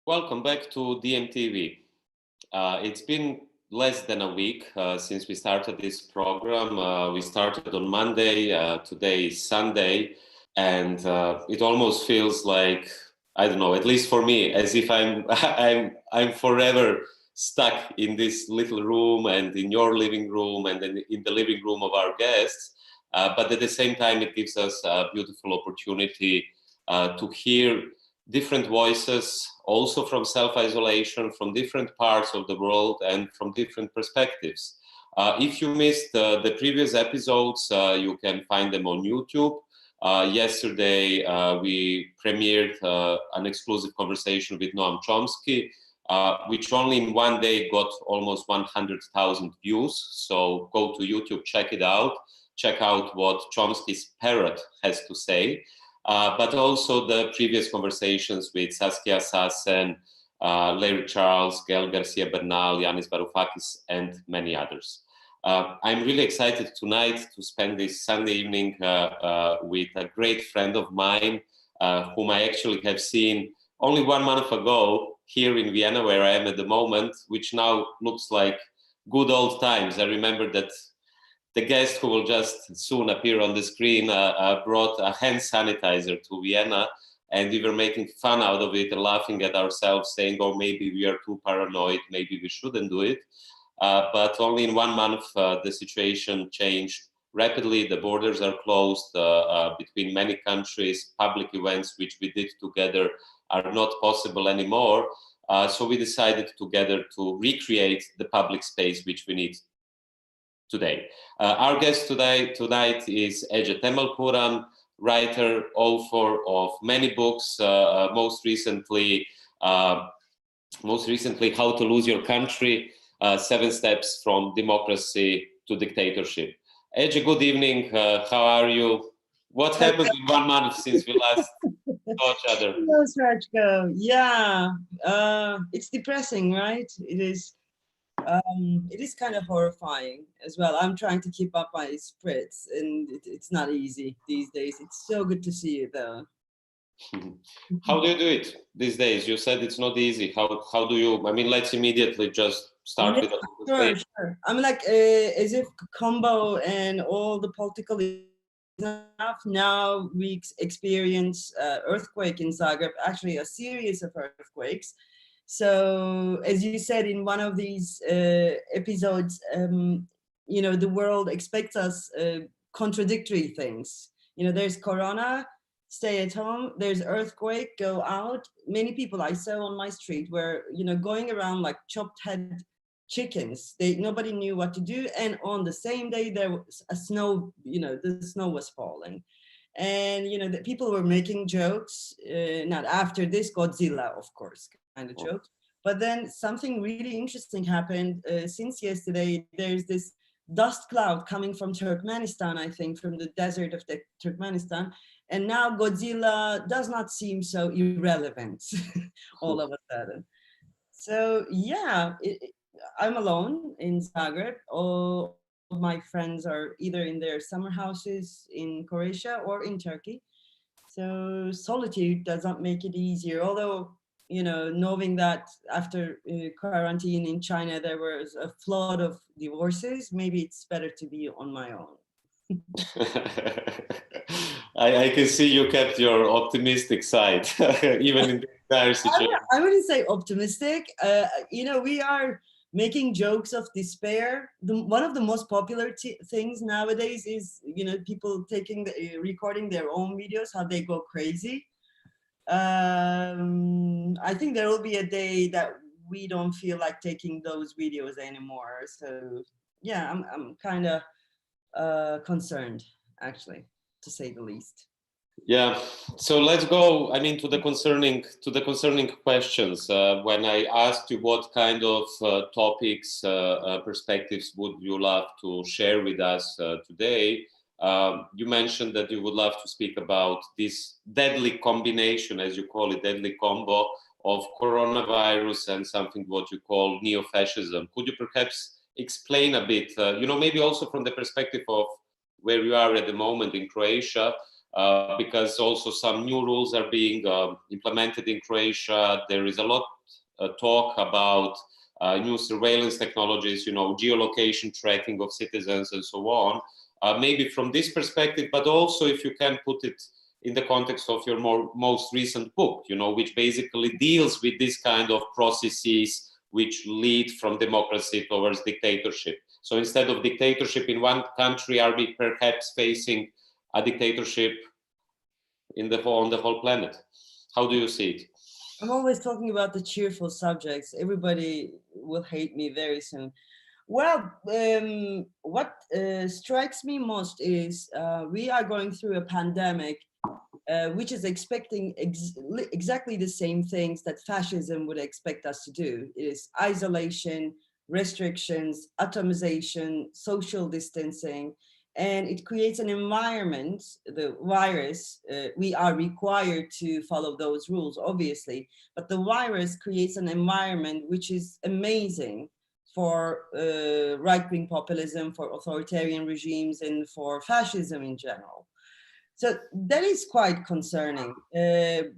Welcome back to DiEM TV. It's been less than a week since we started this program. We started on Monday. Today is Sunday, and it almost feels like, I don't know, at least for me, as if I'm I'm forever stuck in this little room and in your living room and in the living room of our guests. But at the same time, it gives us a beautiful opportunity to hear different voices, also from self-isolation, from different parts of the world and from different perspectives. If you missed the previous episodes, you can find them on YouTube. Yesterday, we premiered an exclusive conversation with Noam Chomsky, which only in one day got almost 100,000 views. So go to YouTube, check it out. Check out what Chomsky's parrot has to say. But also the previous conversations with Saskia Sassen, Larry Charles, Gael Garcia Bernal, Yanis Varoufakis, and many others. I'm really excited tonight to spend this Sunday evening with a great friend of mine, whom I actually have seen only 1 month ago here in Vienna, where I am at the moment, which now looks like good old times. I remember that the guest who will just soon appear on the screen brought a hand sanitizer to Vienna, and we were making fun out of it and laughing at ourselves, saying, oh, maybe we are too paranoid, maybe we shouldn't do it. But only in 1 month, the situation changed rapidly. The borders are closed between many countries. Public events, which we did together, are not possible anymore. So we decided together to recreate the public space which we need today. Our guest tonight is Ece Temelkuran, writer, author of many books, most recently, How to Lose Your Country, 7 Steps from Democracy to Dictatorship. Ece, good evening. How are you? What happened in 1 month since we last saw each other? Hello, Srachko. Yeah, it's depressing, right? It is kind of horrifying as well. I'm trying to keep up my spirits, and it's not easy these days. It's so good to see you, though. How do you do it these days? You said it's not easy. How do you? I mean, let's immediately just start with a sure. I'm like as if combo and all the political enough. Now we experience earthquake in Zagreb, actually a series of earthquakes. So as you said in one of these episodes, the world expects us contradictory things. There's Corona, stay at home. There's earthquake, go out. Many people I saw on my street were, going around like chopped head chickens. Nobody knew what to do. And on the same day, there was a snow, the snow was falling. And, the people were making jokes, not after this, Godzilla, of course, kind of joke. But then something really interesting happened since yesterday. There's this dust cloud coming from Turkmenistan, I think, from the desert of Turkmenistan. And now Godzilla does not seem so irrelevant all of a sudden. So, yeah, I'm alone in Zagreb. All of my friends are either in their summer houses in Croatia or in Turkey. So solitude does not make it easier. Although, knowing that after quarantine in China, there was a flood of divorces, maybe it's better to be on my own. I can see you kept your optimistic side, even in the entire situation. I wouldn't say optimistic. We are making jokes of despair. One of the most popular things nowadays is, people recording their own videos, how they go crazy. I think there will be a day that we don't feel like taking those videos anymore. So yeah, I'm kind of concerned, actually, to say the least. Yeah, so let's go, to the concerning questions. When I asked you what kind of topics, perspectives would you love to share with us today, you mentioned that you would love to speak about this deadly combination, as you call it, deadly combo of coronavirus and something what you call neo-fascism. Could you perhaps explain a bit, maybe also from the perspective of where you are at the moment in Croatia, because also some new rules are being implemented in Croatia. There is a lot talk about new surveillance technologies, geolocation tracking of citizens and so on. Maybe from this perspective, but also if you can put it in the context of your most recent book, which basically deals with this kind of processes which lead from democracy towards dictatorship. So instead of dictatorship in one country, are we perhaps facing a dictatorship on the whole planet? How do you see it? I'm always talking about the cheerful subjects. Everybody will hate me very soon. Well, what strikes me most is we are going through a pandemic which is expecting exactly the same things that fascism would expect us to do. It is isolation, restrictions, atomization, social distancing, and it creates an environment, the virus, we are required to follow those rules, obviously, but the virus creates an environment which is amazing for right-wing populism, for authoritarian regimes, and for fascism in general. So that is quite concerning. So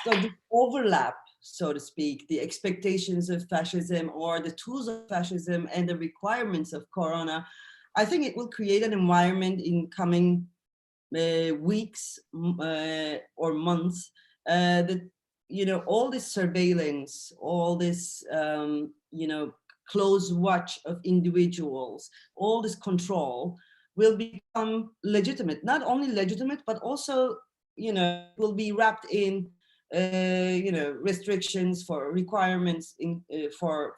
the overlap, so to speak, the expectations of fascism or the tools of fascism and the requirements of Corona, I think it will create an environment in coming weeks or months that, all this surveillance, all this, close watch of individuals, all this control will become legitimate, not only legitimate, but also, will be wrapped in, restrictions for requirements in, for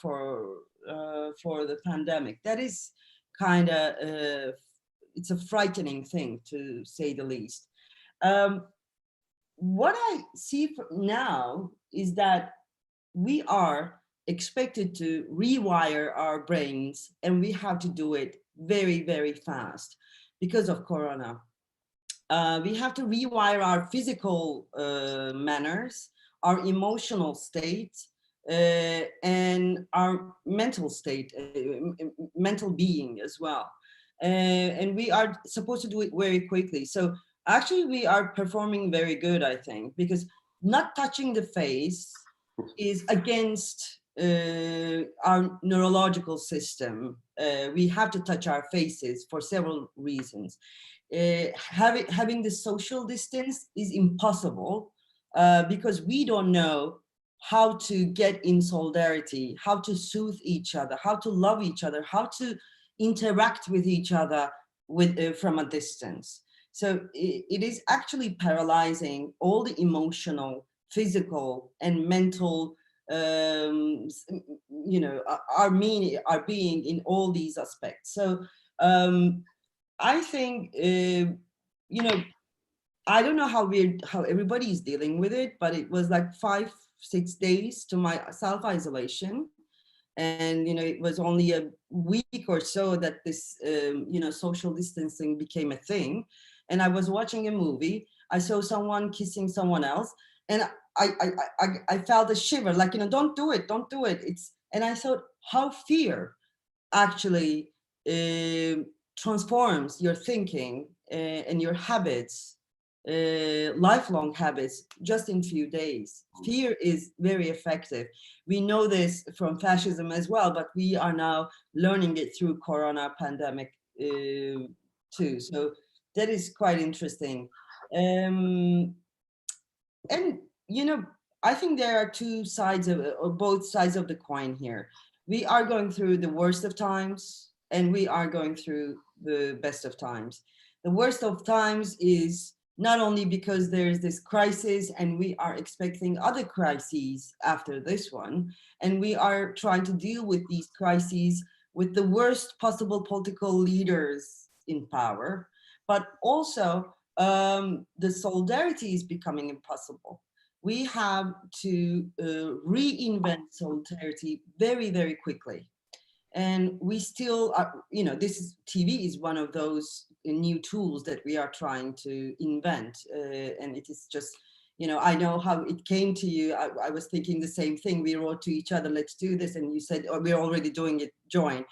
the pandemic. That is kind of, it's a frightening thing to say the least. What I see now is that we are expected to rewire our brains, and we have to do it very, very fast because of Corona. We have to rewire our physical manners, our emotional state, and our mental state, mental being as well. And we are supposed to do it very quickly. So actually we are performing very good, I think, because not touching the face is against our neurological system. We have to touch our faces for several reasons. Having the social distance is impossible because we don't know how to get in solidarity, how to soothe each other, how to love each other, how to interact with each other from a distance. So it is actually paralyzing all the emotional, physical, and mental, our being in all these aspects. So I think, I don't know how everybody is dealing with it, but it was like 5-6 days to my self-isolation. And, it was only a week or so that this, social distancing became a thing. And I was watching a movie. I saw someone kissing someone else. And I felt a shiver, like, don't do it, don't do it. And I thought how fear actually transforms your thinking and your habits, lifelong habits, just in few days. Fear is very effective. We know this from fascism as well, but we are now learning it through Corona pandemic too. So that is quite interesting. And I think there are two sides of, or both sides of the coin here. We are going through the worst of times, and we are going through the best of times. The worst of times is not only because there's this crisis and we are expecting other crises after this one, and we are trying to deal with these crises with the worst possible political leaders in power, but also the solidarity is becoming impossible. We have to reinvent solidarity very, very quickly. And we still are, TV is one of those new tools that we are trying to invent. And it is just, I know how it came to you. I was thinking the same thing. We wrote to each other, let's do this. And you said, oh, we're already doing it, join.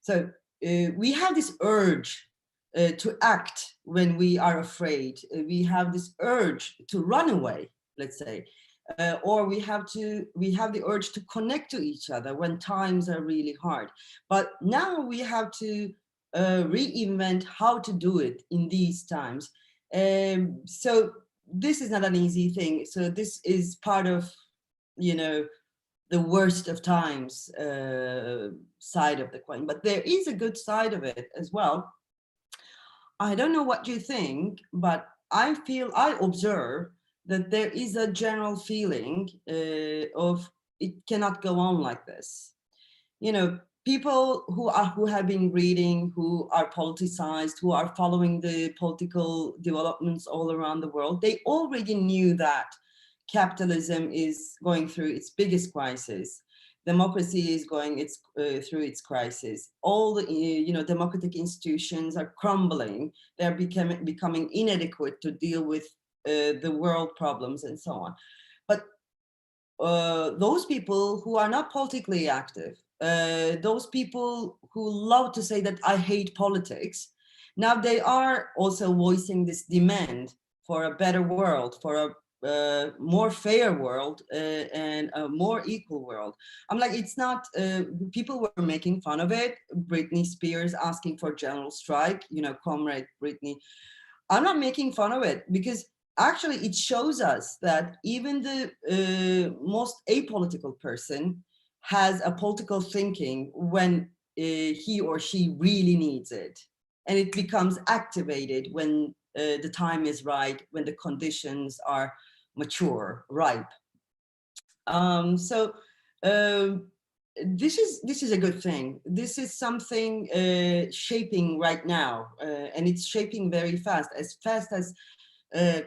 So we have this urge to act when we are afraid. We have this urge to run away, let's say, or we have the urge to connect to each other when times are really hard. But now we have to reinvent how to do it in these times. So this is not an easy thing. So this is part of, you know, the worst of times side of the coin. But there is a good side of it as well. I don't know what you think, but I observe that there is a general feeling of it cannot go on like this. You know, people who have been reading, who are politicized, who are following the political developments all around the world, they already knew that capitalism is going through its biggest crisis. Democracy is going through its crisis. All the democratic institutions are crumbling. They're becoming inadequate to deal with the world problems and so on. But those people who are not politically active, those people who love to say that I hate politics, now they are also voicing this demand for a better world, for a more fair world and a more equal world. I'm like, it's not, people were making fun of it. Britney Spears asking for general strike, you know, Comrade Britney. I'm not making fun of it because actually it shows us that even the most apolitical person has a political thinking when he or she really needs it. And it becomes activated when the time is right, when the conditions are mature, ripe. So this is a good thing. This is something shaping right now, and it's shaping very fast as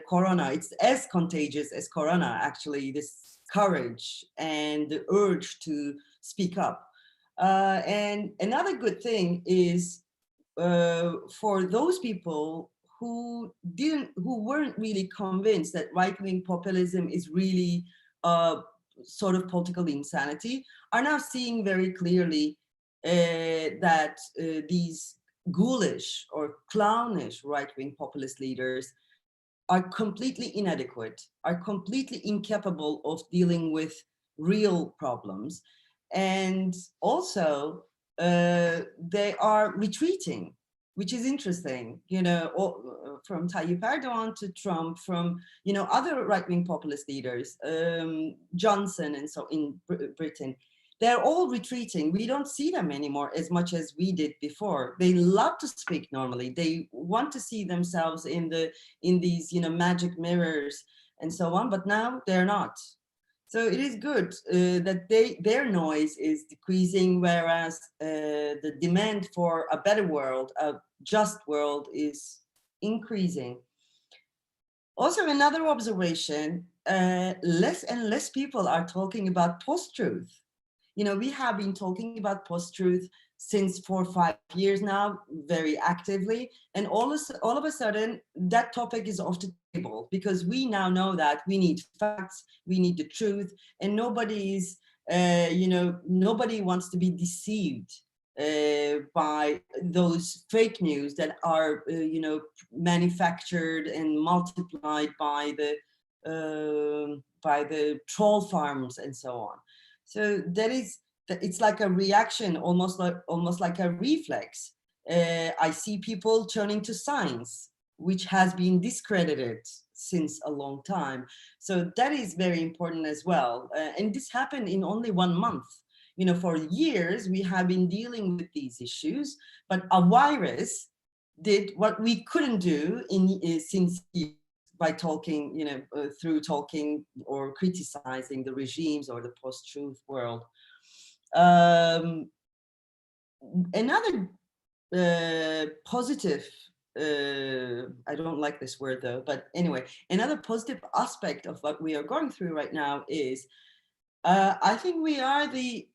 Corona. It's as contagious as Corona, actually, this courage and the urge to speak up. And another good thing is for those people who weren't really convinced that right-wing populism is really sort of political insanity, are now seeing very clearly that these ghoulish or clownish right-wing populist leaders are completely inadequate, are completely incapable of dealing with real problems. And also, they are retreating, which is interesting, you know, from Tayyip Erdogan to Trump, from, you know, other right-wing populist leaders, Johnson and so in Britain. They're all retreating. We don't see them anymore as much as we did before. They love to speak normally. They want to see themselves in these, you know, magic mirrors and so on, but now they're not. So it is good that their noise is decreasing, whereas the demand for a better world, a just world, is increasing. Also, another observation, less and less people are talking about post-truth. You know, we have been talking about post-truth since 4 or 5 years now, very actively. And all of a sudden, that topic is off the table because we now know that we need facts, we need the truth, and nobody wants to be deceived by those fake news that are, manufactured and multiplied by the troll farms and so on. So it's like a reaction, almost like a reflex. I see people turning to science, which has been discredited since a long time. So that is very important as well. And this happened in only 1 month. You know, for years we have been dealing with these issues, but a virus did what we couldn't do since years by talking, through talking or criticizing the regimes or the post-truth world. Another positive, I don't like this word though, but anyway, another positive aspect of what we are going through right now is, I think we are the,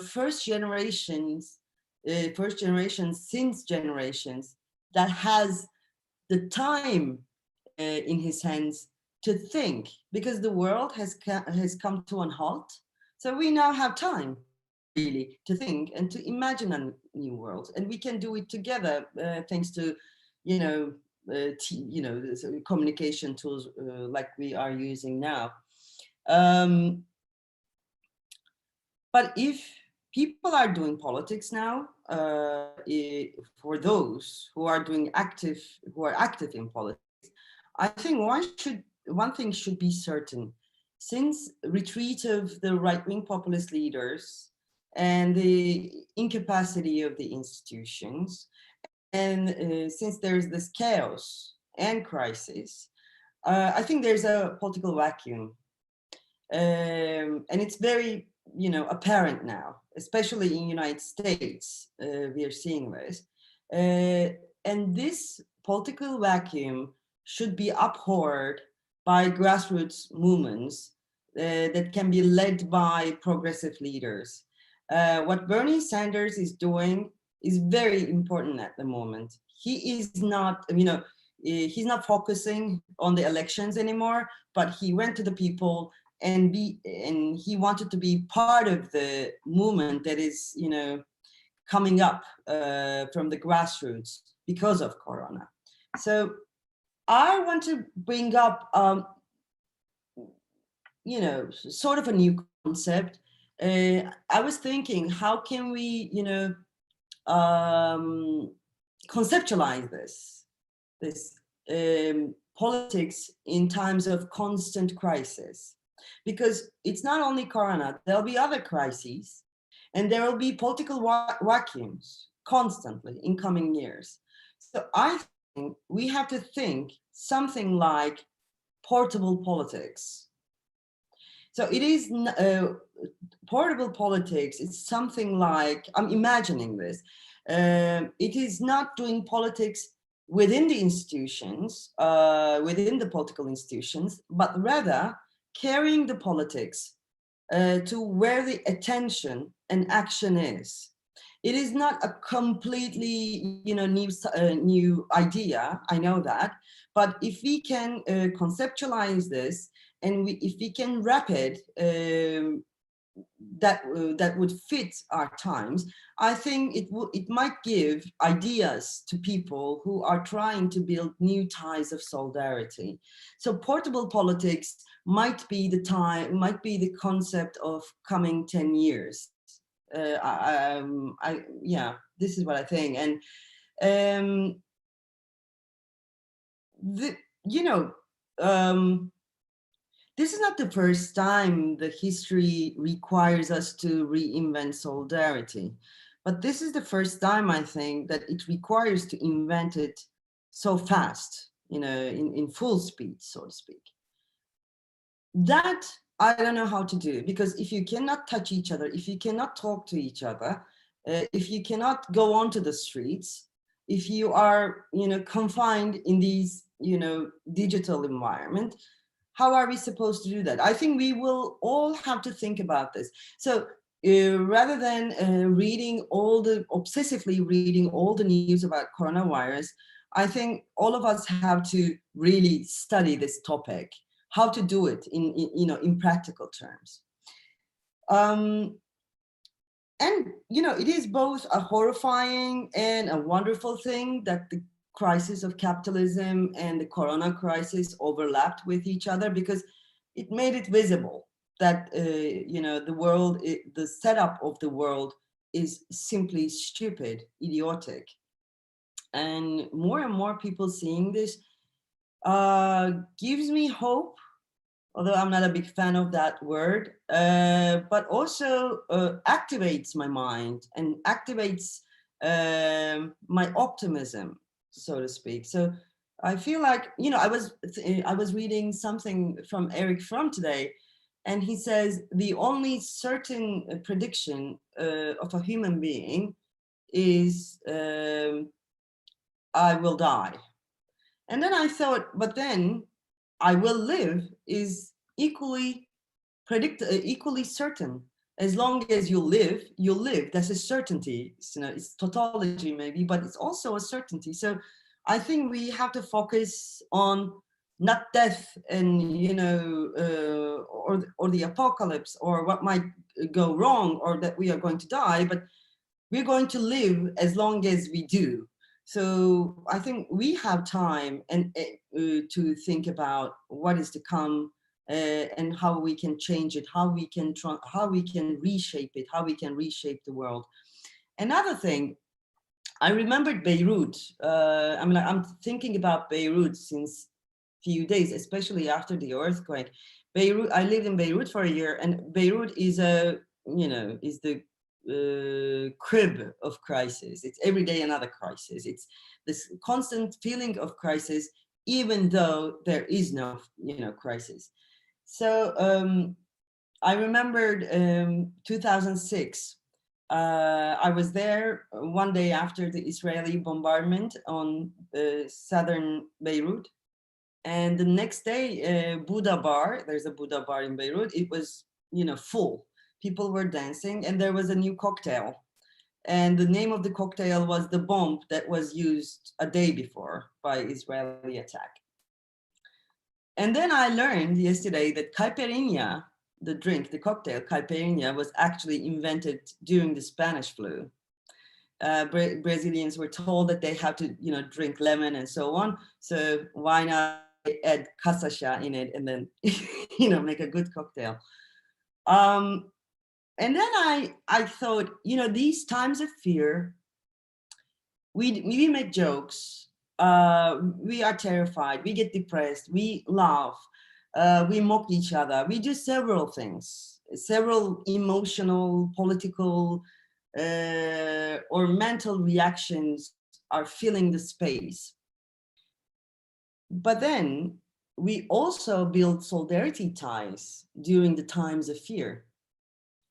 first generation since generations that has the time in his hands to think, because the world has come to a halt. So we now have time really to think and to imagine a new world, and we can do it together thanks to, you know, communication tools like we are using now. But if people are doing politics now, for those who are active in politics, I think one thing should be certain. Since retreat of the right-wing populist leaders and the incapacity of the institutions, and since there's this chaos and crisis, I think there's a political vacuum. And it's very, apparent now, especially in the United States, we are seeing this. And this political vacuum should be abhorred by grassroots movements that can be led by progressive leaders. What Bernie Sanders is doing is very important at the moment. He is not, he's not focusing on the elections anymore, but he went to the people and he wanted to be part of the movement that is, coming up from the grassroots because of Corona. So I want to bring up, sort of a new concept. I was thinking, how can we, conceptualize this politics in times of constant crisis? Because it's not only Corona, there'll be other crises, and there will be political vacuums constantly in coming years. So I think we have to think something like portable politics. So it is portable politics. It's something like, I'm imagining this. It is not doing politics within the institutions, within the political institutions, but rather carrying the politics to where the attention and action is. It is not a completely, new idea. I know that, but if we can conceptualize this, and if we can wrap it, that would fit our times, I think it might give ideas to people who are trying to build new ties of solidarity. So portable politics might be the concept of coming 10 years. Yeah, this is what I think. And this is not the first time the history requires us to reinvent solidarity, but this is the first time, I think, that it requires to invent it so fast, in full speed, so to speak. That I don't know how to do, because if you cannot touch each other, if you cannot talk to each other, if you cannot go onto the streets, if you are, confined in these, digital environment, how are we supposed to do that? I think we will all have to think about this. So rather than obsessively reading all the news about coronavirus, I think all of us have to really study this topic, how to do it in practical terms. And, it is both a horrifying and a wonderful thing that the crisis of capitalism and the Corona crisis overlapped with each other, because it made it visible that, the world, the setup of the world is simply stupid, idiotic. And more people seeing this gives me hope, although I'm not a big fan of that word, but also activates my mind and activates my optimism, so to speak. So I feel like, I was reading something from Eric Fromm today, and he says the only certain prediction of a human being is I will die. And then I thought, but then I will live is equally certain. As long as you live, you'll live. That's a certainty. It's tautology maybe, but it's also a certainty. So I think we have to focus on not death and, you know, or the apocalypse or what might go wrong or that we are going to die, but we're going to live as long as we do. So I think we have time and to think about what is to come, and how we can change it, how we can reshape it, how we can reshape the world. Another thing, I remembered Beirut. I'm thinking about Beirut since few days, especially after the earthquake. Beirut, I lived in Beirut for a year, and Beirut is the crib of crisis. It's every day another crisis. It's this constant feeling of crisis, even though there is no, crisis. So I remembered 2006. I was there one day after the Israeli bombardment on southern Beirut. And the next day, Buddha bar, there's a Buddha bar in Beirut, it was, full. People were dancing and there was a new cocktail. And the name of the cocktail was the bomb that was used a day before by Israeli attack. And then I learned yesterday that caipirinha, the drink, the cocktail caipirinha, was actually invented during the Spanish flu. Brazilians were told that they have to, drink lemon and so on. So why not add cachaça in it and then, make a good cocktail. And then I thought, these times of fear, we make jokes, we are terrified, we get depressed, we laugh, we mock each other, we do several things, several emotional, political, or mental reactions are filling the space. But then we also build solidarity ties during the times of fear.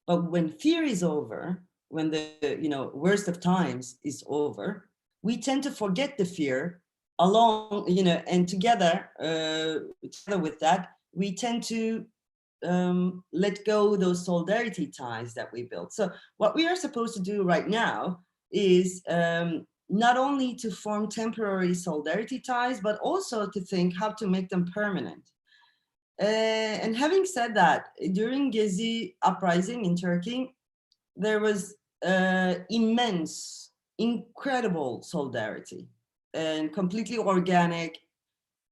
But when fear is over, when the worst of times is over, we tend to forget the fear along, and together with that, we tend to let go those solidarity ties that we built. So what we are supposed to do right now is not only to form temporary solidarity ties, but also to think how to make them permanent. And having said that, during Gezi uprising in Turkey, there was immense, incredible solidarity and completely organic,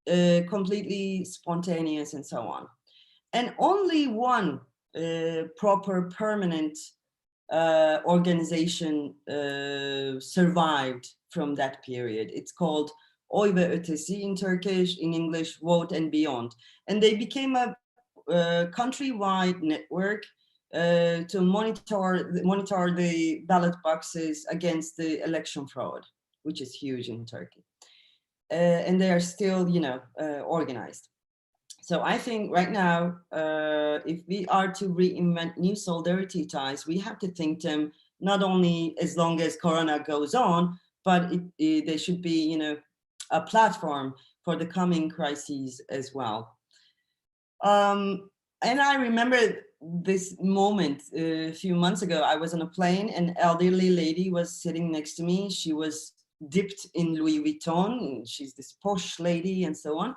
completely spontaneous and so on. And only one proper permanent organization survived from that period. It's called Oy ve Ötesi in Turkish, in English, Vote and Beyond. And they became a countrywide network to monitor the ballot boxes against the election fraud, which is huge in Turkey. And they are still, organized. So I think right now, if we are to reinvent new solidarity ties, we have to think them not only as long as Corona goes on, but they should be, a platform for the coming crises as well. And I remember this moment a few months ago. I was on a plane, an elderly lady was sitting next to me. She was dipped in Louis Vuitton. She's this posh lady and so on.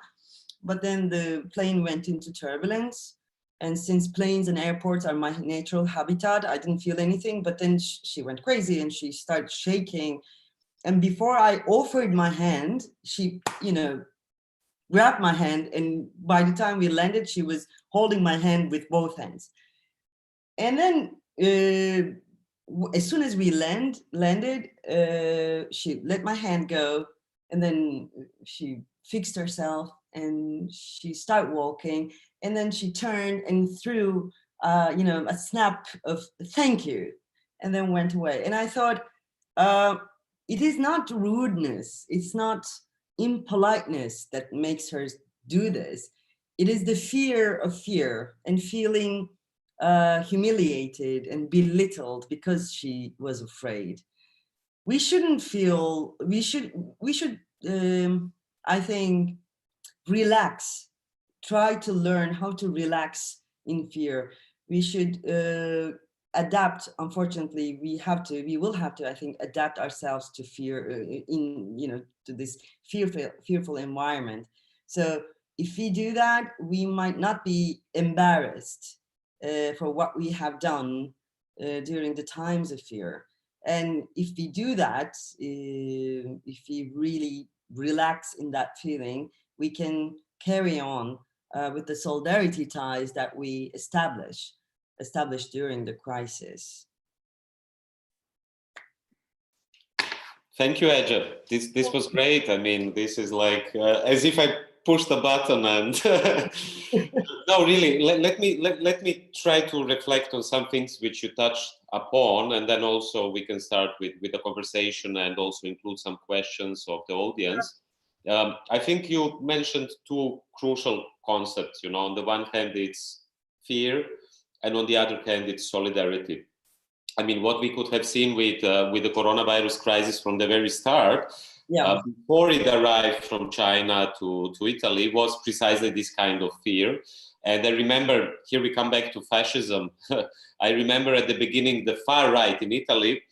But then the plane went into turbulence. And since planes and airports are my natural habitat, I didn't feel anything. But then she went crazy and she started shaking. And before I offered my hand, she, grabbed my hand. And by the time we landed, she was holding my hand with both hands. And then as soon as we landed, she let my hand go. And then she fixed herself and she started walking, and then she turned and threw a snap of thank you, and then went away. And I thought, it is not rudeness, it's not impoliteness that makes her do this. It is the fear of fear and feeling humiliated and belittled because she was afraid. We shouldn't feel, we should I think, relax, try to learn how to relax in fear. We should adapt. Unfortunately, we will have to, I think, adapt ourselves to fear to this fearful environment. So if we do that, we might not be embarrassed for what we have done during the times of fear. And if we do that, if we really relax in that feeling, we can carry on with the solidarity ties that we established during the crisis. Thank you, Ece. This was great. I mean, this is like as if I pushed a button and no, really. Let me try to reflect on some things which you touched upon, and then also we can start with the conversation and also include some questions of the audience. I think you mentioned two crucial concepts. You know, on the one hand, it's fear, and on the other hand, it's solidarity. I mean, what we could have seen with the coronavirus crisis from the very start, before it arrived from China to Italy, was precisely this kind of fear. And I remember, here we come back to fascism. I remember at the beginning, the far right in Italy,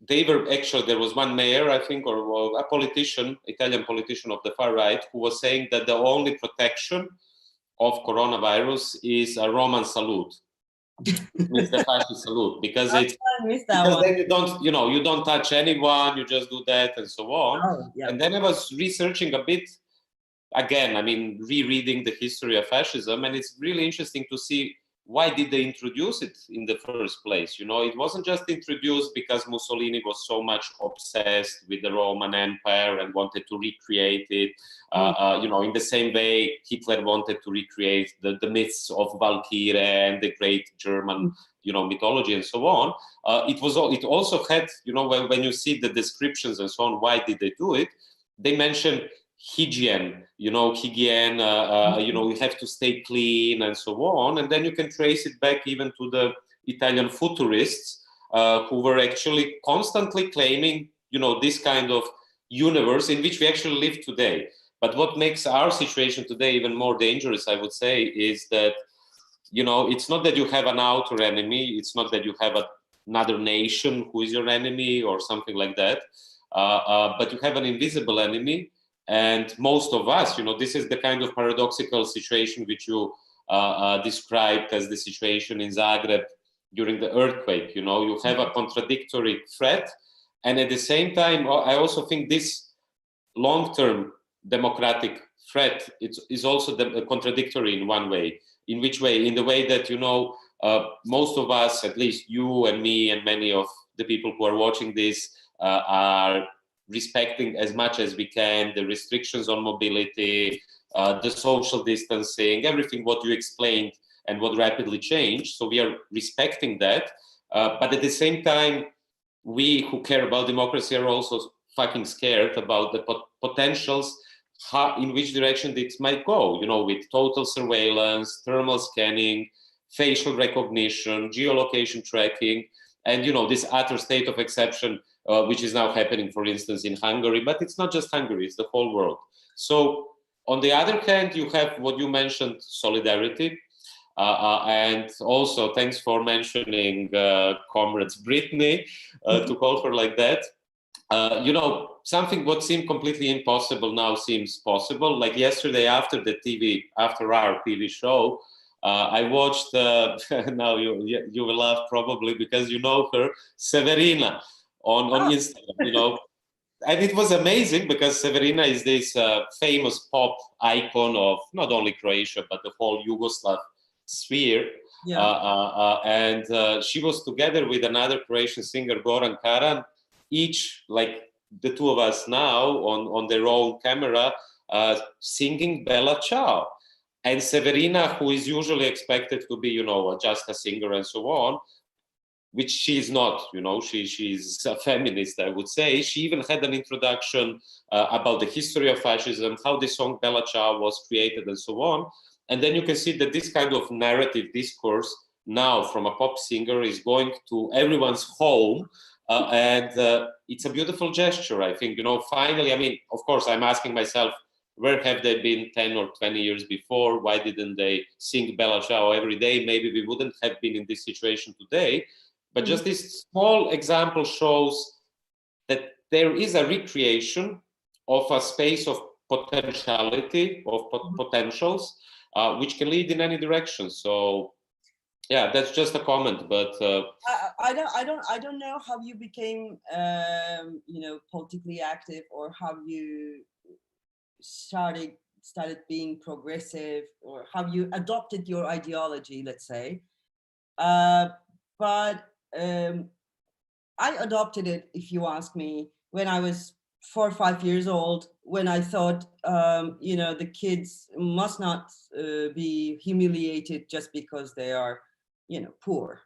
they were actually, there was one mayor, I think, or a politician, Italian politician of the far right, who was saying that the only protection of coronavirus is a Roman salute. It's the fascist salute, because it's then you don't, you don't touch anyone, you just do that and so on. And then I was researching a bit again, I mean, rereading the history of fascism, and it's really interesting to see why did they introduce it in the first place. You know, it wasn't just introduced because Mussolini was so much obsessed with the Roman Empire and wanted to recreate it. In the same way Hitler wanted to recreate the myths of Valkyrie and the great German, mythology and so on. It also had, when you see the descriptions and so on, why did they do it? They mention hygiene, you have to stay clean and so on. And then you can trace it back even to the Italian futurists who were actually constantly claiming, this kind of universe in which we actually live today. But what makes our situation today even more dangerous, I would say, is that, it's not that you have an outer enemy. It's not that you have another nation who is your enemy or something like that. But you have an invisible enemy. And most of us, this is the kind of paradoxical situation which you described as the situation in Zagreb during the earthquake. You have a contradictory threat. And at the same time, I also think this long-term democratic threat is also contradictory in one way. In which way? In the way that, most of us, at least you and me and many of the people who are watching this, are respecting as much as we can the restrictions on mobility, the social distancing, everything what you explained and what rapidly changed. So we are respecting that. But at the same time, we who care about democracy are also fucking scared about the potentials, in which direction it might go, with total surveillance, thermal scanning, facial recognition, geolocation tracking, and, this utter state of exception, which is now happening, for instance, in Hungary. But it's not just Hungary, it's the whole world. So on the other hand, you have what you mentioned, solidarity. And also, thanks for mentioning comrades Brittany, to call her like that. Something what seemed completely impossible now seems possible. Like yesterday after our TV show, I watched, now you will laugh probably because you know her, Severina on Instagram, and it was amazing because Severina is this famous pop icon of not only Croatia, but the whole Yugoslav sphere. And she was together with another Croatian singer, Goran Karan, each like the two of us now on their own camera, singing Bella Ciao. And Severina, who is usually expected to be, just a singer and so on, which she is not, she's a feminist, I would say. She even had an introduction about the history of fascism, how the song Bella Ciao was created and so on. And then you can see that this kind of narrative discourse now from a pop singer is going to everyone's home. And it's a beautiful gesture, I think, finally, I mean, of course, I'm asking myself, where have they been 10 or 20 years before? Why didn't they sing Bella Ciao every day? Maybe we wouldn't have been in this situation today. But just this small example shows that there is a recreation of a space of potentiality of potentials, which can lead in any direction. So yeah, that's just a comment, but I don't know how you became you know, politically active, or how you started being progressive, or how you adopted your ideology, let's say. But I adopted it, if you ask me, when I was 4 or 5 years old, when I thought, you know, the kids must not be humiliated just because they are, you know, poor.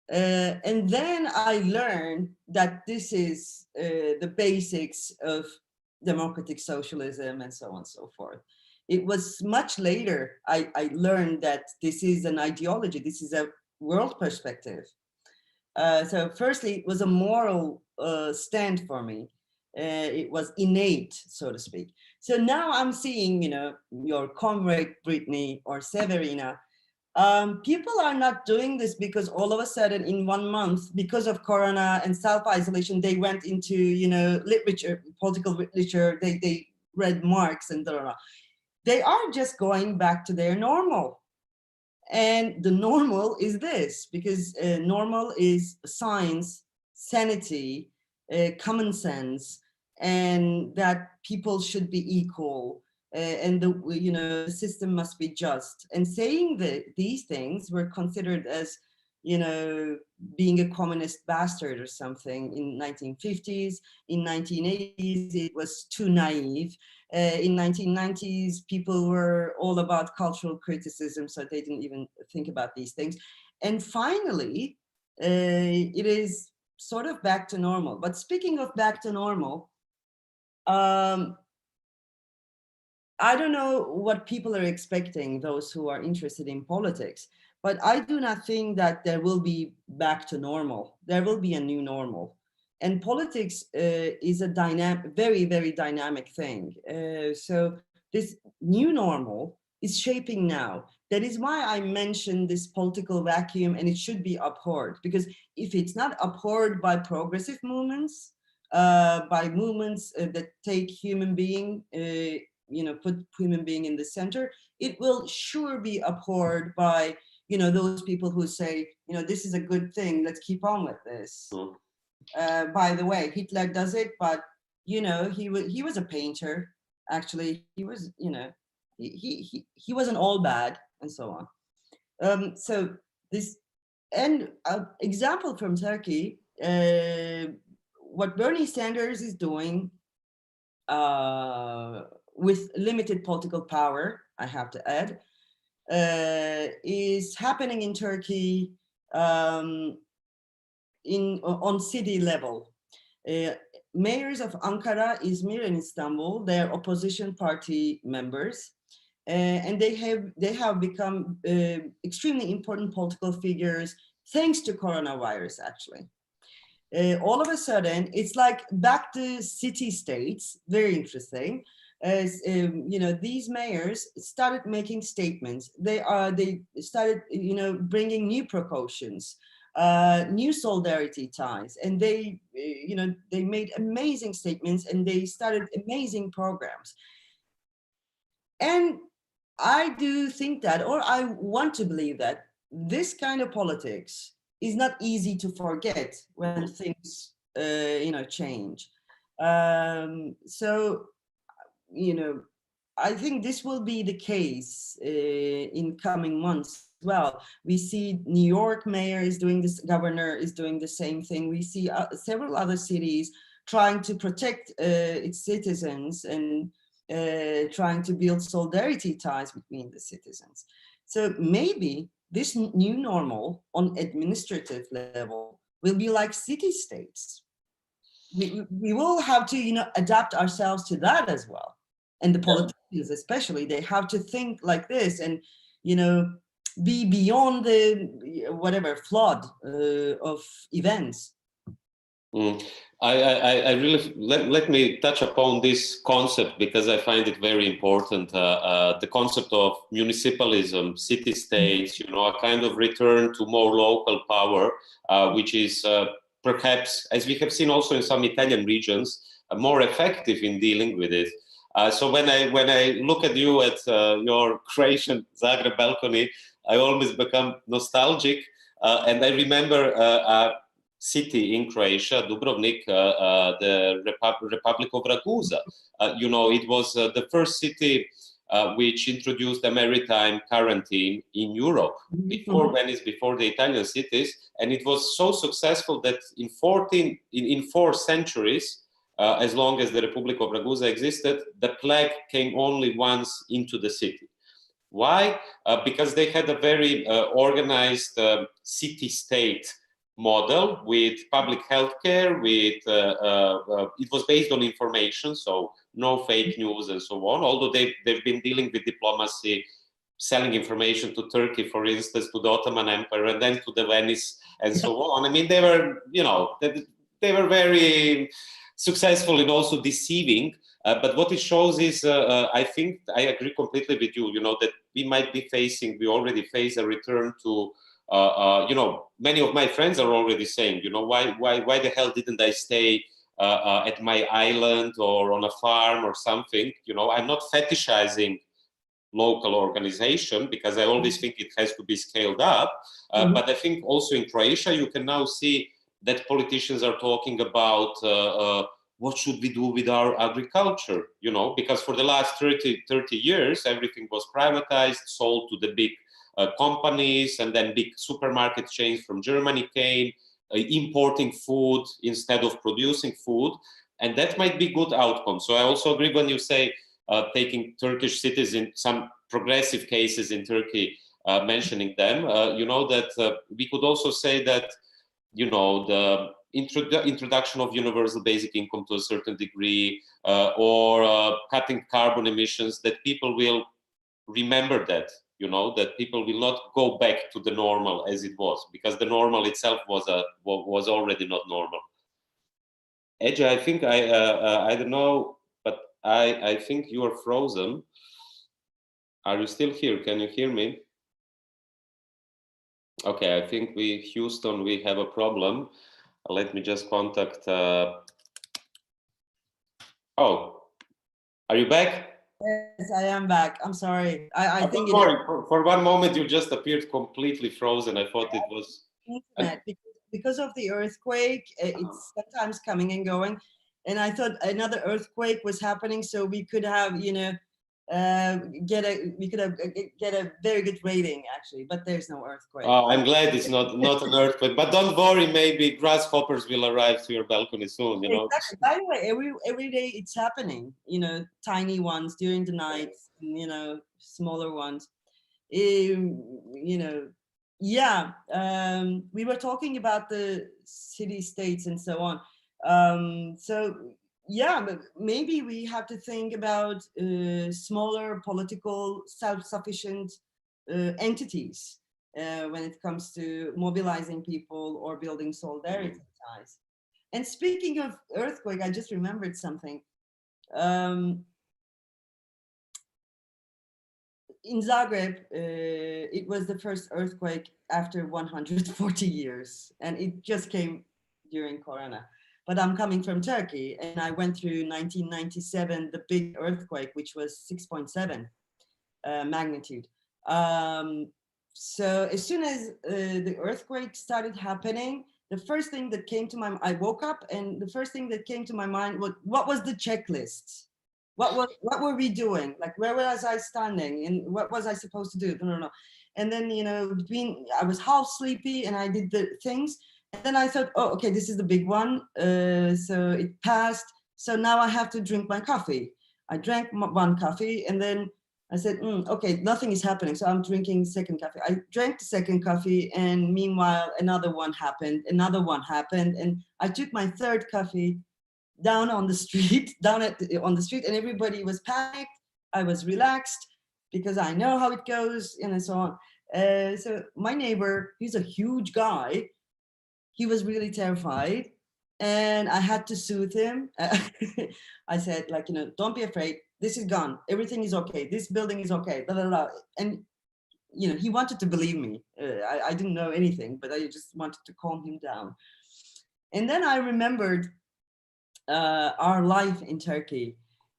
And then I learned that this is the basics of democratic socialism and so on and so forth. It was much later I learned that this is an ideology, this is a world perspective. So firstly, it was a moral stand for me. It was innate, so to speak. So now I'm seeing, you know, your comrade Brittany or Severina, people are not doing this because all of a sudden in 1 month, because of Corona and self-isolation, they went into, you know, literature, political literature, they read Marx and blah, blah, blah. They are just going back to their normal. And the normal is this, because normal is science, sanity, common sense, and that people should be equal, and the, you know, the system must be just. And saying that these things were considered as, you know, being a communist bastard or something in 1950s. In 1980s, it was too naive. In 1990s, people were all about cultural criticism, so they didn't even think about these things. And finally, it is sort of back to normal. But speaking of back to normal, I don't know what people are expecting, those who are interested in politics, but I do not think that there will be back to normal. There will be a new normal. And politics is a very, very dynamic thing. So this new normal is shaping now. That is why I mentioned this political vacuum, and it should be abhorred, because if it's not abhorred by progressive movements, by movements that take human being, you know, put human being in the center, it will sure be abhorred by, you know, those people who say, you know, this is a good thing, let's keep on with this. By the way, Hitler does it, but, you know, he was a painter, actually. He was, you know, he wasn't all bad, and so on. So this, and example from Turkey, what Bernie Sanders is doing, with limited political power, I have to add, is happening in Turkey on city level. Mayors of Ankara, Izmir, and Istanbul, they're opposition party members, and they have become extremely important political figures thanks to coronavirus, actually. All of a sudden, it's like back to city states. Very interesting. As you know, these mayors started making statements. They started, you know, bringing new precautions, new solidarity ties, and they, you know, they made amazing statements, and they started amazing programs. And I do think that, or I want to believe that, this kind of politics is not easy to forget when things, you know, change. So, you know, I think this will be the case in coming months as well. We see New York mayor is doing this, governor is doing the same thing. We see several other cities trying to protect its citizens and trying to build solidarity ties between the citizens. So maybe this new normal on administrative level will be like city states. We will have to, you know, adapt ourselves to that as well. And the politicians especially, they have to think like this and, you know, be beyond the whatever flood of events. I really, let me touch upon this concept because I find it very important. The concept of municipalism, city states, you know, a kind of return to more local power, which is perhaps, as we have seen also in some Italian regions, more effective in dealing with it. So when I look at you at your Croatian Zagreb balcony, I always become nostalgic, and I remember a city in Croatia, Dubrovnik, the Republic of Ragusa. You know, it was the first city which introduced a maritime quarantine in Europe before Venice, before the Italian cities, and it was so successful that in 4 centuries, as long as the Republic of Ragusa existed, the plague came only once into the city. Why? Because they had a very organized city-state model with public healthcare. With it was based on information, so no fake news and so on. Although they've been dealing with diplomacy, selling information to Turkey, for instance, to the Ottoman Empire, and then to the Venice and so on. I mean, they were, you know, they were very successful in also deceiving. But what it shows is, I think I agree completely with you, you know, that we already face a return to, you know, many of my friends are already saying, you know, why the hell didn't I stay at my island or on a farm or something? You know, I'm not fetishizing local organization because I always think it has to be scaled up. But I think also in Croatia, you can now see that politicians are talking about what should we do with our agriculture, you know, because for the last 30 years, everything was privatized, sold to the big companies, and then big supermarket chains from Germany came, importing food instead of producing food. And that might be good outcome. So I also agree when you say taking Turkish citizens, some progressive cases in Turkey, mentioning them, you know, that we could also say that, you know, the introduction of universal basic income to a certain degree, or cutting carbon emissions, that people will remember that, you know, that people will not go back to the normal as it was, because the normal itself was already not normal. Ece, I think I don't know, but I think you are frozen. Are you still here? Can you hear me? Okay, I think Houston, we have a problem. Let me just contact. Oh, are you back? Yes, I am back. I'm sorry. I think for one moment you just appeared completely frozen. I thought it was internet because of the earthquake. It's sometimes coming and going, and I thought another earthquake was happening, so we could have, you know, get a very good rating actually, but there's no earthquake. Oh, I'm glad it's not an earthquake, but don't worry, maybe grasshoppers will arrive to your balcony soon, you know. Exactly. By the way, every day it's happening, you know, tiny ones during the night, you know, smaller ones. You know, yeah, we were talking about the city states and so on. So yeah, but maybe we have to think about smaller political self-sufficient entities when it comes to mobilizing people or building solidarity ties. And speaking of earthquake, I just remembered something. In Zagreb, it was the first earthquake after 140 years, and it just came during Corona. But I'm coming from Turkey, and I went through 1997, the big earthquake, which was 6.7 magnitude. So as soon as the earthquake started happening, the first thing that came to my mind, I woke up, and the first thing that came to my mind was, what was the checklist? What were we doing? Like, where was I standing, and what was I supposed to do? No. And then, you know, I was half sleepy, and I did the things, and then I thought, oh, okay, this is the big one. So it passed. So now I have to drink my coffee. I drank one coffee, and then I said, okay, nothing is happening. So I'm drinking second coffee. I drank the second coffee, and meanwhile, another one happened, and I took my third coffee down on the street, on the street, and everybody was panicked. I was relaxed because I know how it goes, and so on. So my neighbor, he's a huge guy. He was really terrified, and I had to soothe him. I said, like, you know, don't be afraid. This is gone. Everything is okay. This building is okay. Blah, blah, blah. And, you know, he wanted to believe me. I didn't know anything, but I just wanted to calm him down. And then I remembered our life in Turkey.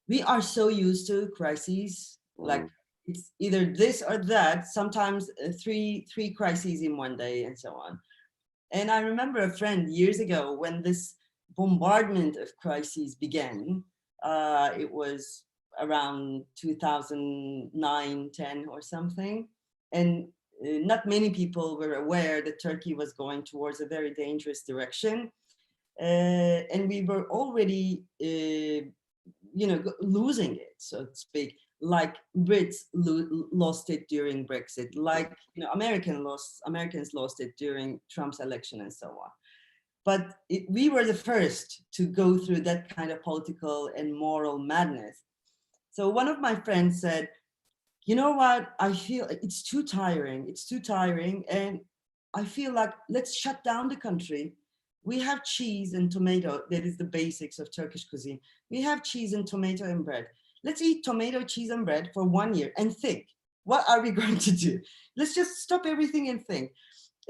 we are so used to crises, like it's either this or that, sometimes three crises in one day and so on. And I remember a friend years ago when this bombardment of crises began. It was around 2009, 10 or something. And not many people were aware that Turkey was going towards a very dangerous direction. And we were already, losing it, so to speak. Like Brits lost it during Brexit, like Americans lost it during Trump's election, and so on. But we were the first to go through that kind of political and moral madness. So one of my friends said, you know what, I feel it's too tiring. It's too tiring. And I feel like let's shut down the country. We have cheese and tomato. That is the basics of Turkish cuisine. We have cheese and tomato and bread. Let's eat tomato, cheese, and bread for 1 year and think, what are we going to do? Let's just stop everything and think.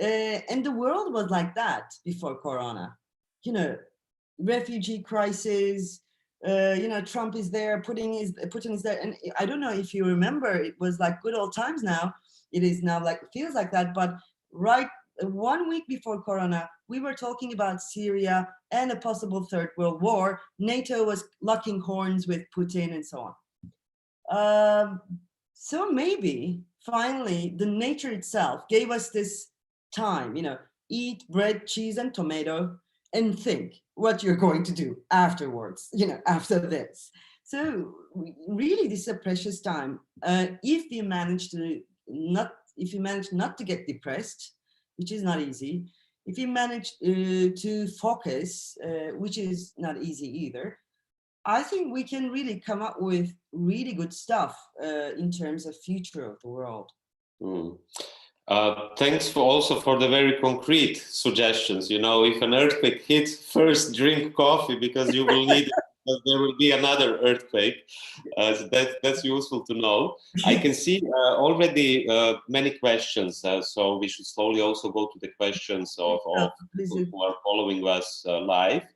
And the world was like that before Corona. Refugee crisis, Trump is there, Putin is there. And I don't know if you remember, it was like good old times now. It is now like, feels like that. But right 1 week before Corona, we were talking about Syria and a possible third world war. NATO was locking horns with Putin and so on. So maybe finally the nature itself gave us this time, eat bread, cheese, and tomato, and think what you're going to do afterwards, after this. So really, this is a precious time. If you manage not to get depressed, which is not easy, if you manage to focus, which is not easy either, I think we can really come up with really good stuff in terms of future of the world. Thanks also for the very concrete suggestions. If an earthquake hits, first drink coffee because you will need it, because there will be another earthquake. So that's useful to know. I can see already many questions, so we should slowly also go to the questions of people who are following us live.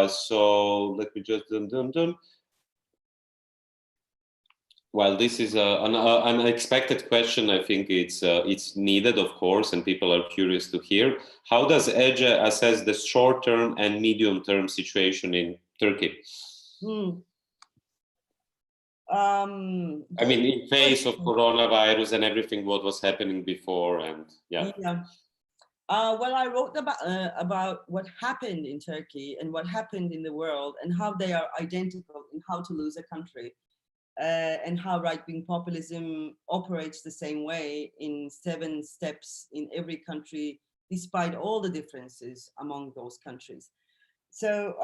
So let me just Well, this is an unexpected question. I think it's needed, of course, and people are curious to hear. How does Ece assess the short-term and medium-term situation in Turkey? I mean, in face of coronavirus and everything, what was happening before, and yeah. Well, I wrote about what happened in Turkey and what happened in the world and how they are identical in how to lose a country. And how right-wing populism operates the same way in 7 steps in every country, despite all the differences among those countries. So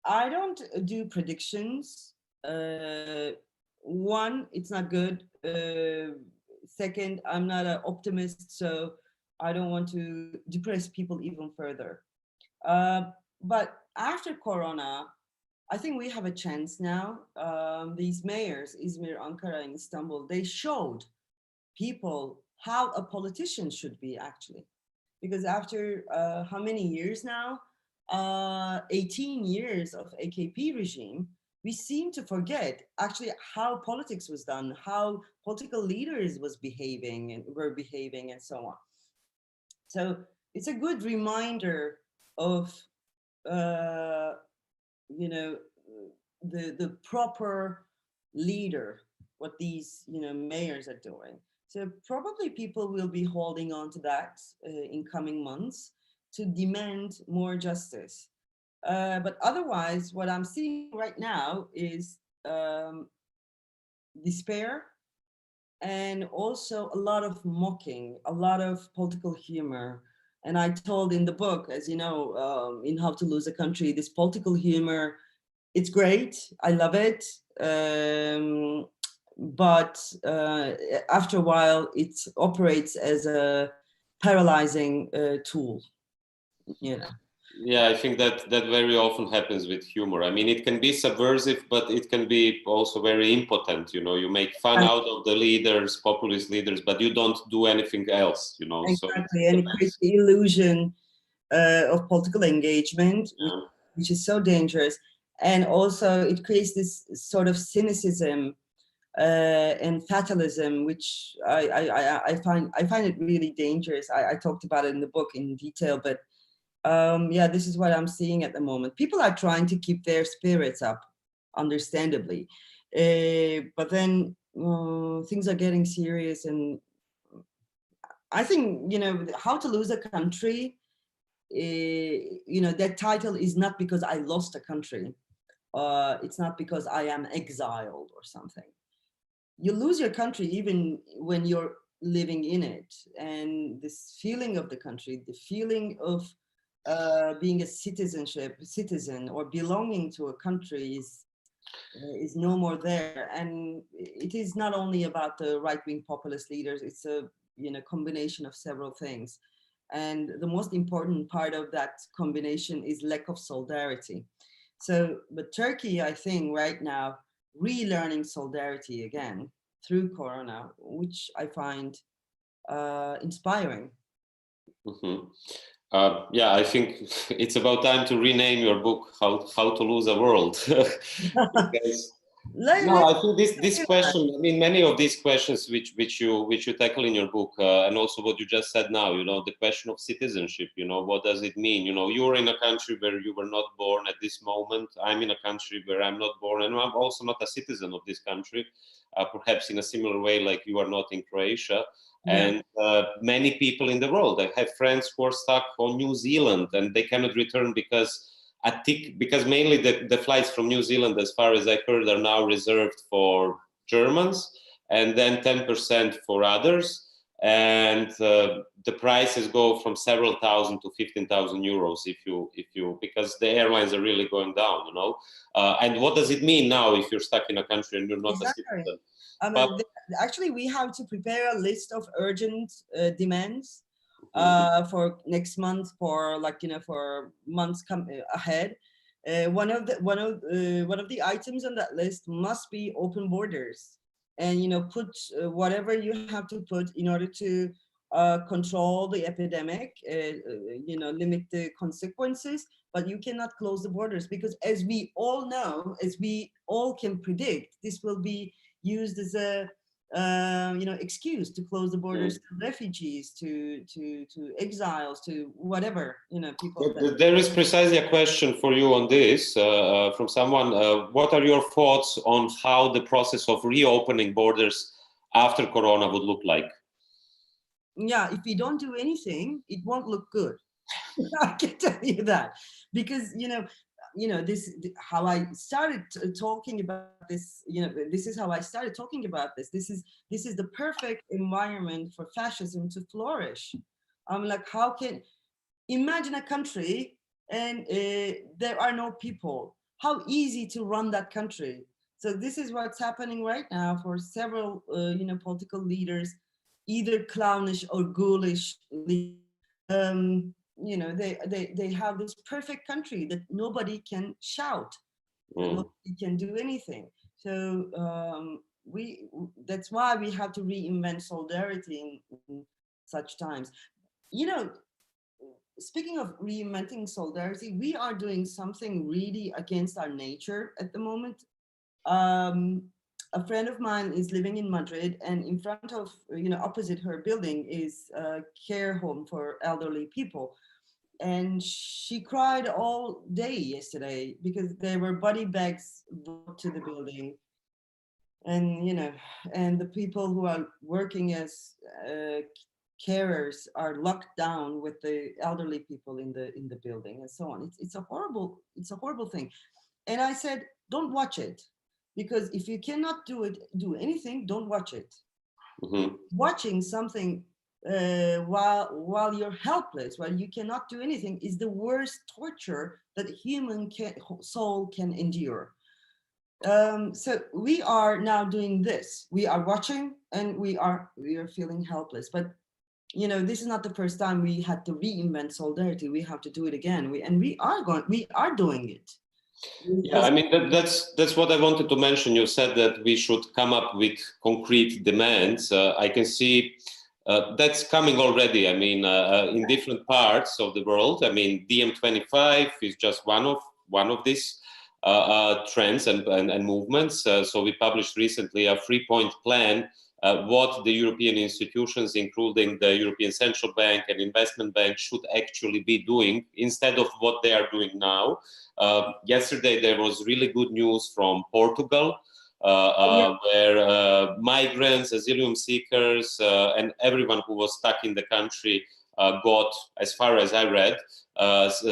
I don't do predictions. One, it's not good. Second, I'm not an optimist, so I don't want to depress people even further. But after Corona, I think we have a chance now. These mayors, Izmir, Ankara, and Istanbul, they showed people how a politician should be actually. Because after how many years now? 18 years of AKP regime, we seem to forget actually how politics was done, how political leaders were behaving and so on. So it's a good reminder of the proper leader, what these mayors are doing. So probably people will be holding on to that in coming months to demand more justice. But otherwise, what I'm seeing right now is despair, and also a lot of mocking, a lot of political humor. And I told in the book, as you know, in How to Lose a Country, this political humor, it's great. I love it. But after a while, it operates as a paralyzing tool, Yeah, I think that very often happens with humor. I mean, it can be subversive, but it can be also very impotent. You make fun out of the leaders, populist leaders, but you don't do anything else. Exactly, and it creates the illusion of political engagement, which is so dangerous. And also it creates this sort of cynicism and fatalism, which I find it really dangerous. I talked about it in the book in detail, but yeah, this is what I'm seeing at the moment. People are trying to keep their spirits up, understandably, but then things are getting serious, and I think, you know, How to Lose a Country, you know, that title is not because I lost a country. It's not because I am exiled or something. You lose your country even when you're living in it. And this feeling of the country, the feeling of being a citizen or belonging to a country is no more there. And it is not only about the right-wing populist leaders, it's a, you know, combination of several things. And the most important part of that combination is lack of solidarity. So, but Turkey, I think right now, relearning solidarity again through Corona, which I find inspiring. Mm-hmm. Yeah, I think it's about time to rename your book "How to Lose a World." Because no, I think this question. I mean, many of these questions which you tackle in your book, and also what you just said now. You know, the question of citizenship. You know, what does it mean? You know, you're in a country where you were not born at this moment. I'm in a country where I'm not born, and I'm also not a citizen of this country. Perhaps in a similar way, like you are not in Croatia. Yeah. And many people in the world. I have friends who are stuck on New Zealand and they cannot return because mainly the flights from New Zealand, as far as I heard, are now reserved for Germans and then 10% for others. And the prices go from several thousand to 15,000 euros if you because the airlines are really going down, you know. And what does it mean now if you're stuck in a country and you're not Exactly. a citizen? But actually, we have to prepare a list of urgent demands for next month, for like, you know, for months ahead. One of the items on that list must be open borders, and, you know, put whatever you have to put in order to control the epidemic, you know, limit the consequences. But you cannot close the borders, because as we all know, as we all can predict, this will be used as a you know, excuse to close the borders to refugees, to exiles, to whatever, you know, people. There is precisely a question for you on this from someone. What are your thoughts on how the process of reopening borders after Corona would look like? Yeah, if we don't do anything, it won't look good. I can tell you that, because, you know, this, how I started talking about this, you know, this is how I started talking about this. This is the perfect environment for fascism to flourish. I'm like, how can, imagine a country and there are no people. How easy to run that country. So this is what's happening right now for several, you know, political leaders, either clownish or ghoulish. You know, they have this perfect country that nobody can shout, nobody can do anything. So that's why we have to reinvent solidarity in such times. You know, speaking of reinventing solidarity, we are doing something really against our nature at the moment. A friend of mine is living in Madrid, and in front of, you know, opposite her building is a care home for elderly people. And she cried all day yesterday because there were body bags brought to the building. And, you know, and the people who are working as carers are locked down with the elderly people in the building and so on. It's a horrible thing. And I said, don't watch it, because if you cannot do anything, don't watch it. Watching something while you're helpless, while you cannot do anything, is the worst torture that a human soul can endure. So we are now doing this. We are watching, and we are feeling helpless. But, you know, this is not the first time we had to reinvent solidarity. We have to do it again. We are doing it. Yeah, I mean, that's what I wanted to mention. You said that we should come up with concrete demands. I can see that's coming already. I mean, in different parts of the world. I mean, DiEM25 is just one of these trends and movements. So we published recently a 3-point plan, what the European institutions, including the European Central Bank and Investment Bank, should actually be doing instead of what they are doing now. Yesterday, there was really good news from Portugal, where migrants, asylum seekers, and everyone who was stuck in the country got, as far as I read,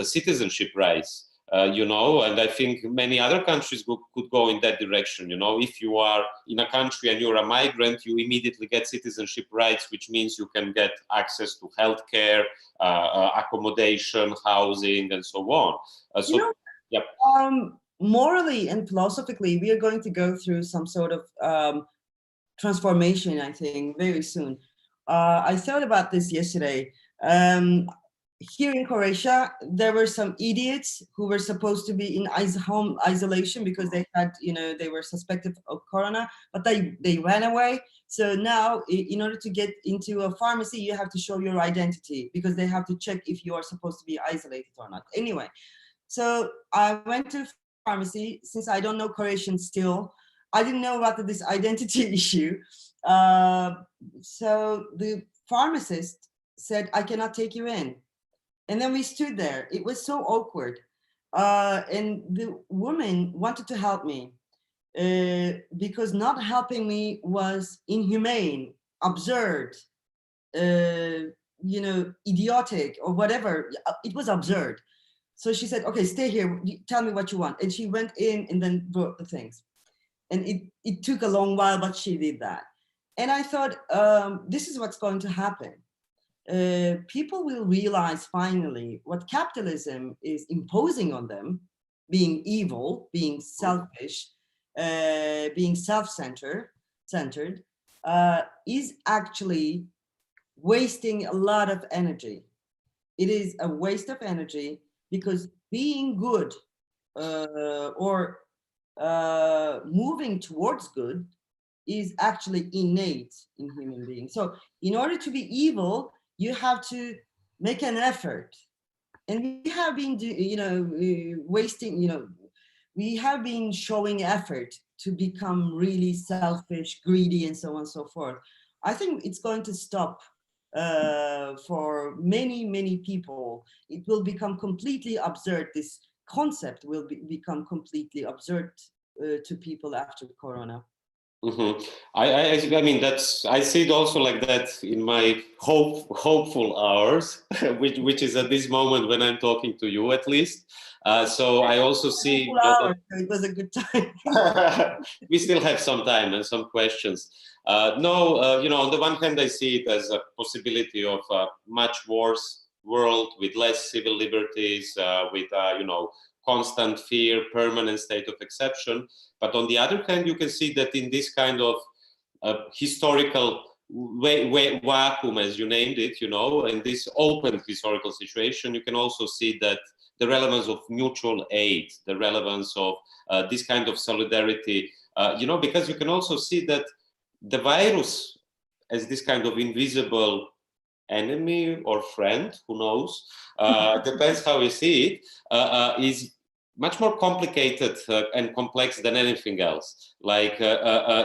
citizenship rights. And I think many other countries could go in that direction. If you are in a country and you're a migrant, you immediately get citizenship rights, which means you can get access to healthcare, accommodation, housing, and so on. Yep. Morally and philosophically, we are going to go through some sort of transformation, I think, very soon. I thought about this yesterday. Here in Croatia, there were some idiots who were supposed to be in home isolation because they had, they were suspected of corona, but they ran away. So now, in order to get into a pharmacy, you have to show your identity because they have to check if you are supposed to be isolated or not. Anyway, so I went to pharmacy. Since I don't know Croatian still, I didn't know about this identity issue. So the pharmacist said, I cannot take you in. And then we stood there. It was so awkward. And the woman wanted to help me because not helping me was inhumane, absurd, idiotic or whatever. It was absurd. So she said, okay, stay here. Tell me what you want. And she went in and then brought the things. And it took a long while, but she did that. And I thought, this is what's going to happen. People will realize finally what capitalism is imposing on them, being evil, being selfish, being self-centered, is actually wasting a lot of energy. It is a waste of energy because being good or moving towards good is actually innate in human beings. So in order to be evil, you have to make an effort. And we have been, we have been showing effort to become really selfish, greedy, and so on and so forth. I think it's going to stop for many, many people. It will become completely absurd. This concept will become completely absurd to people after Corona. Mm-hmm. I mean, I see it also like that in my hopeful hours, which is at this moment when I'm talking to you, at least. So I also see that it was a good time. we still have some time and some questions. On the one hand, I see it as a possibility of a much worse world with less civil liberties, with constant fear, permanent state of exception. But on the other hand, you can see that in this kind of historical vacuum, as you named it, in this open historical situation, you can also see that the relevance of mutual aid, the relevance of this kind of solidarity, because you can also see that the virus as this kind of invisible enemy or friend, who knows, depends how you see it, is much more complicated and complex than anything else. Like,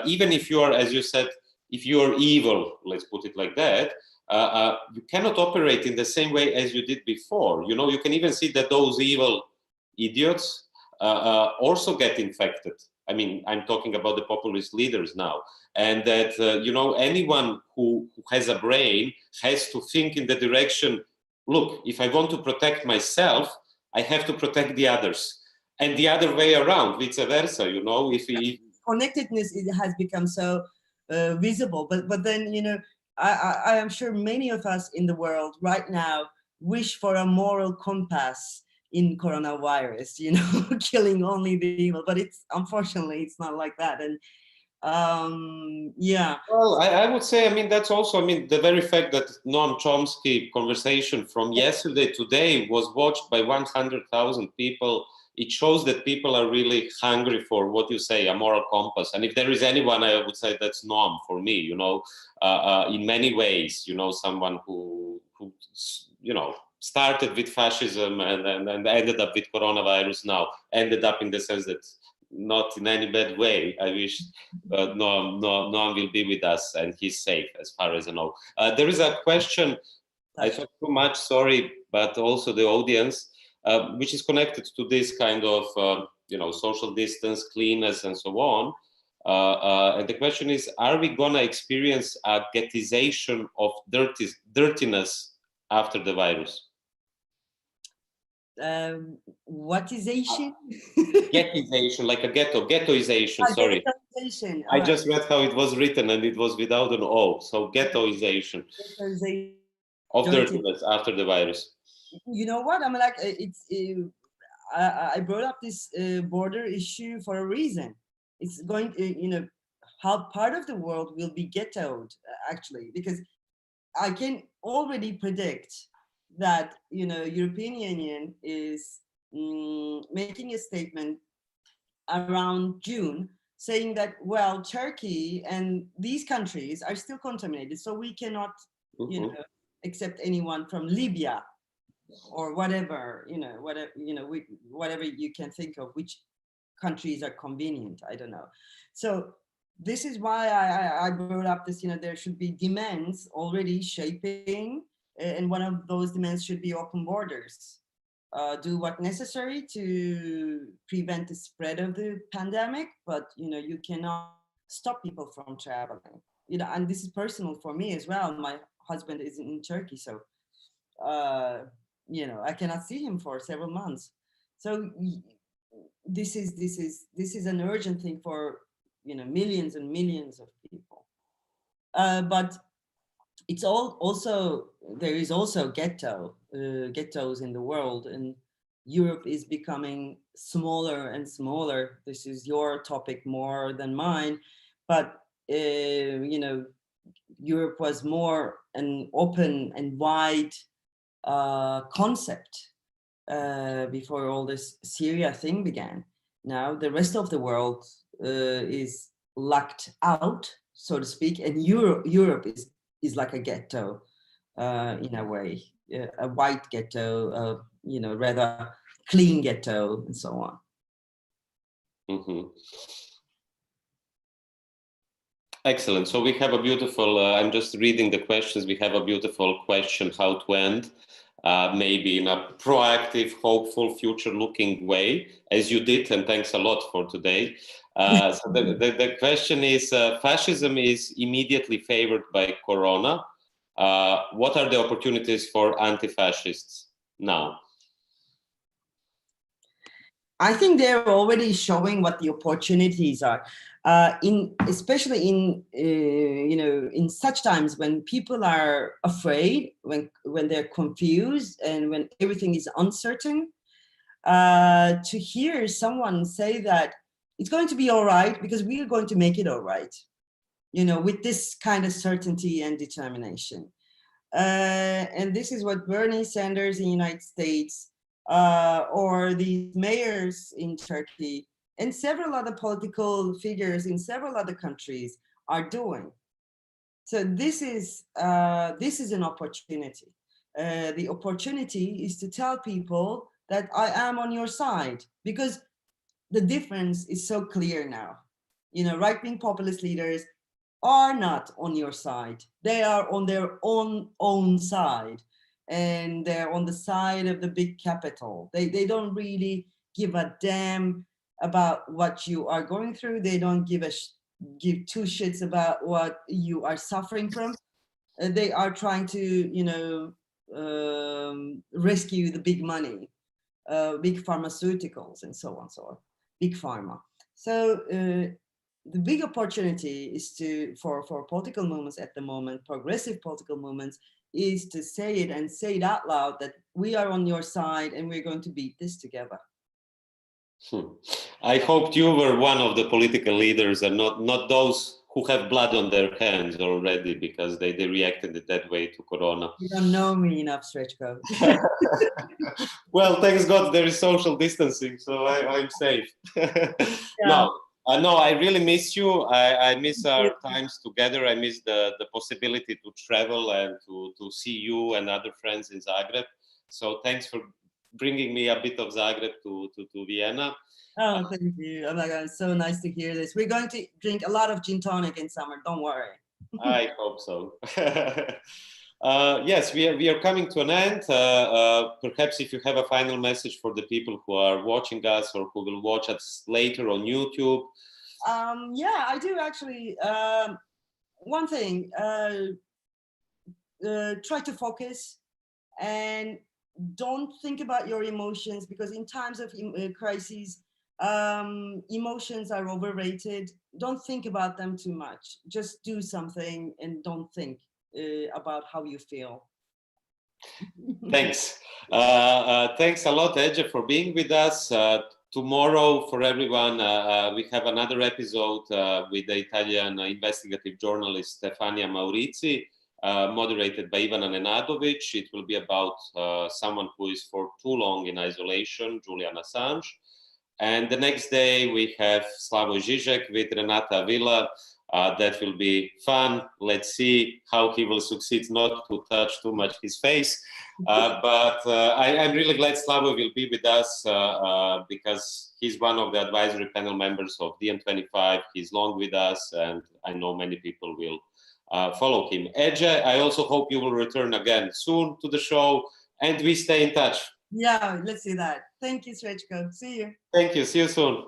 even if you are, as you said, if you are evil, let's put it like that, you cannot operate in the same way as you did before. You can even see that those evil idiots also get infected. I mean, I'm talking about the populist leaders now. And that, anyone who has a brain has to think in the direction, look, if I want to protect myself, I have to protect the others. And the other way around, vice versa, Connectedness has become so visible. But then, I am sure many of us in the world right now wish for a moral compass in coronavirus, killing only the evil. But unfortunately, it's not like that. And yeah. Well, I would say, that's also, the very fact that Noam Chomsky conversation from yesterday today was watched by 100,000 people. It shows that people are really hungry for what you say, a moral compass. And if there is anyone, I would say that's Noam for me, in many ways, someone who started with fascism and ended up with coronavirus now. Ended up in the sense that not in any bad way. I wish no one will be with us and he's safe as far as I know. There is a question, I talk too much, sorry, but also the audience, which is connected to this kind of social distance, cleanness, and so on. And the question is, are we gonna experience a ghettization of dirtiness after the virus? Whatization? Ghettization, like a ghettoization, sorry. Ghettoization. I just read how it was written and it was without an O, so ghettoization of dirtiness after the virus. You know what? I'm like, I brought up this border issue for a reason. It's going to, how part of the world will be ghettoed, actually, because I can already predict that, European Union is making a statement around June saying that, well, Turkey and these countries are still contaminated, so we cannot, accept anyone from Libya or whatever, whatever you can think of, which countries are convenient, I don't know. So this is why I brought up this, there should be demands already shaping, and one of those demands should be open borders. Do what necessary to prevent the spread of the pandemic, but you cannot stop people from traveling. And this is personal for me as well. My husband is in Turkey, so I cannot see him for several months. So this is an urgent thing for millions and millions of people. But it's there is also ghettos in the world, and Europe is becoming smaller and smaller. This is your topic more than mine, but Europe was more an open and wide concept before all this Syria thing began. Now the rest of the world is locked out, so to speak, and Europe is like a ghetto in a way, a white ghetto, rather clean ghetto, and so on. Mm-hmm. Excellent. So we have a beautiful, I'm just reading the questions. We have a beautiful question, how to end, maybe in a proactive, hopeful, future-looking way, as you did, and thanks a lot for today. So the question is, fascism is immediately favored by Corona. What are the opportunities for anti-fascists now? I think they're already showing what the opportunities are. Especially in such times when people are afraid, when they're confused, and when everything is uncertain, to hear someone say that it's going to be all right because we are going to make it all right, with this kind of certainty and determination. And this is what Bernie Sanders in the United States, or the mayors in Turkey, and several other political figures in several other countries are doing. So this is an opportunity. The opportunity is to tell people that I am on your side, because the difference is so clear now. Right-wing populist leaders are not on your side. They are on their own side, and they're on the side of the big capital. They don't really give a damn about what you are going through. They don't give two shits about what you are suffering from. They are trying to rescue the big money, big pharmaceuticals, and so on, big pharma. So the big opportunity is for political movements at the moment, progressive political movements, is to say it and say it out loud, that we are on your side and we're going to beat this together. I hoped you were one of the political leaders and not those who have blood on their hands already because they reacted that way to Corona. You don't know me enough, Srečko. Well, thanks God there is social distancing, so I'm safe. Yeah. No, I really miss you. I miss our times together. I miss the possibility to travel and to see you and other friends in Zagreb. So thanks for bringing me a bit of Zagreb to Vienna. Oh, thank you. Oh my God, it's so nice to hear this. We're going to drink a lot of gin tonic in summer. Don't worry. I hope so. Yes, we are coming to an end. Perhaps if you have a final message for the people who are watching us or who will watch us later on YouTube. Yeah, I do actually. One thing, try to focus and don't think about your emotions, because in times of crises, emotions are overrated. Don't think about them too much. Just do something and don't think about how you feel. Thanks. Thanks a lot, Ece, for being with us. Tomorrow, for everyone, we have another episode with the Italian investigative journalist Stefania Maurizi, moderated by Ivana Nenadovic. It will be about someone who is for too long in isolation, Julian Assange. And the next day, we have Slavoj Žižek with Renata Avila. That will be fun. Let's see how he will succeed not to touch too much his face. But I'm really glad Slavoj will be with us because he's one of the advisory panel members of DiEM25. He's long with us, and I know many people will follow him. Ece, I also hope you will return again soon to the show, and we stay in touch. Yeah, let's see that. Thank you, Srečko. See you. Thank you. See you soon.